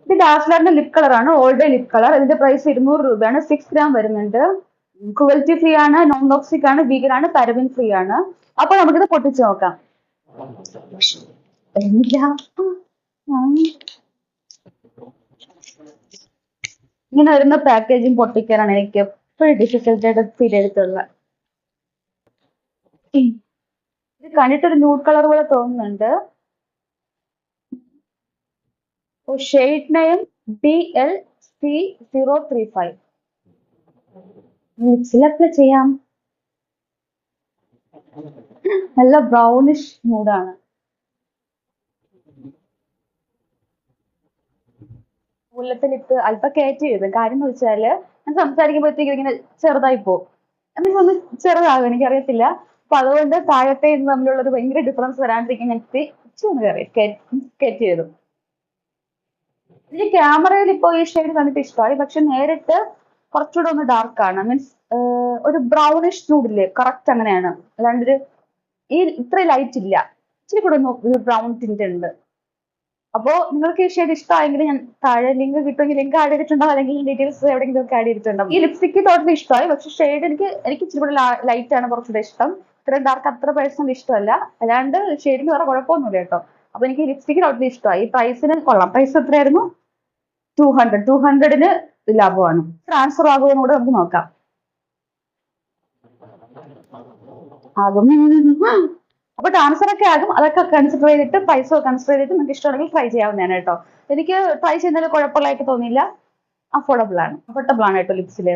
ഇത് ഡാസ്ലറിന്റെ lip colour ആണ്, all day lip colour. ഇതിന്റെ പ്രൈസ് 200 രൂപയാണ്. 6 ഗ്രാം വരുന്നുണ്ട്. ക്രുവൽറ്റി ഫ്രീ ആണ്, നോൺ ടോക്സിക് ആണ്, വീഗൻ ആണ്, പാരബൻ ഫ്രീ ആണ്. അപ്പൊ നമുക്കിത് പൊട്ടിച്ചു നോക്കാം. ഇങ്ങനെ വരുന്ന പാക്കേജിങ് പൊട്ടിക്കാനാണ് എനിക്ക് എപ്പോഴും ഡിഫിക്കൽട്ട് ആയിട്ട് ഫീൽ ചെയ്തിട്ടുള്ളത്. ഇത് കണ്ടിട്ടൊരു ന്യൂഡ് കളർ പോലെ തോന്നുന്നുണ്ട്. Shade name DLC035. ലിപ്സിൽ അപ്ലൈ ചെയ്യാം. നല്ല ബ്രൗണിഷ് മൂഡാണ്. മുല്ലത്തെ ലിപ്പ് അല്പം കയറ്റി എഴുതും. കാര്യം എന്ന് വെച്ചാല് ഞാൻ സംസാരിക്കുമ്പോഴത്തേക്കും ഇങ്ങനെ ചെറുതായി പോകും. എന്നിട്ട് ഒന്ന് ചെറുതാകും, എനിക്കറിയത്തില്ല. അപ്പൊ അതുകൊണ്ട് താഴത്തെ ഇത് തമ്മിലുള്ള ഒരു ഭയങ്കര ഡിഫറൻസ് വരാണ്ടിരിക്കാൻ ഞാൻ കയറ്റി എഴുതും. എനിക്ക് ക്യാമറയിൽ ഇപ്പോൾ ഈ ഷെയ്ഡ് കണ്ടിട്ട് ഇഷ്ടമായി, പക്ഷെ നേരിട്ട് കുറച്ചുകൂടെ ഒന്ന് ഡാർക്ക് ആണ്. മീൻസ് ഒരു ബ്രൗണിഷ് ന്യൂഡില്ലേ, കറക്റ്റ് അങ്ങനെയാണ്. അല്ലാണ്ട് ഇത്ര ലൈറ്റ് ഇല്ല, ഇച്ചിരി കൂടെ ഒരു ബ്രൗൺ ടിന്റ് ഉണ്ട്. അപ്പോ നിങ്ങൾക്ക് ഈ ഷെയ്ഡ് ഇഷ്ടമായെങ്കിൽ ഞാൻ താഴെ ലിങ്ക് കിട്ടുമെങ്കിൽ ലിങ്ക് ആഡ് ചെയ്തിട്ടുണ്ടാവും, അല്ലെങ്കിൽ ഡീറ്റെയിൽസ് എവിടെയെങ്കിലും ഒക്കെ ആഡ് ചെയ്തിട്ടുണ്ടാവും. ഈ ലിപ്സ്റ്റിക്ക് ടോട്ടലി ഇഷ്ടമായി, പക്ഷെ ഷെയ്ഡ് എനിക്ക് ഇച്ചിരി കൂടെ ലൈറ്റ് ആണ് കുറച്ചുകൂടെ ഇഷ്ടം. ഇത്ര ഡാർക്ക് അത്ര പേഴ്സണൽ ഇഷ്ടമല്ല. അല്ലാണ്ട് ഷെയ്ഡിന് വേറെ കുഴപ്പമൊന്നുമില്ല കേട്ടോ. അപ്പൊ എനിക്ക് ലിപ്സ്റ്റിക്ക് ടോട്ടലി ഇഷ്ടമായി. പ്രൈസിന് കൊള്ളാം. പ്രൈസ് എത്രയായിരുന്നു? 200. 200ന് ലാഭമാണ്. ട്രാൻസ്ഫർ ആകുമെന്ന് കൂടെ നമുക്ക് നോക്കാം. ആകും. അപ്പൊ ട്രാൻസ്ഫർ ഒക്കെ ആകും. അതൊക്കെ കൺസിഡർ ചെയ്തിട്ട് പൈസ കൺസിഡർ ചെയ്തിട്ട് നിങ്ങൾക്ക് ഇഷ്ടമാണെങ്കിൽ ട്രൈ ചെയ്യാവുന്നതാണ് കേട്ടോ. എനിക്ക് ട്രൈ ചെയ്യുന്നതിൽ കുഴപ്പമുള്ളതായിട്ട് തോന്നിയില്ല. അഫോർഡബിൾ ആണ് കേട്ടോ ലിപ്സില്.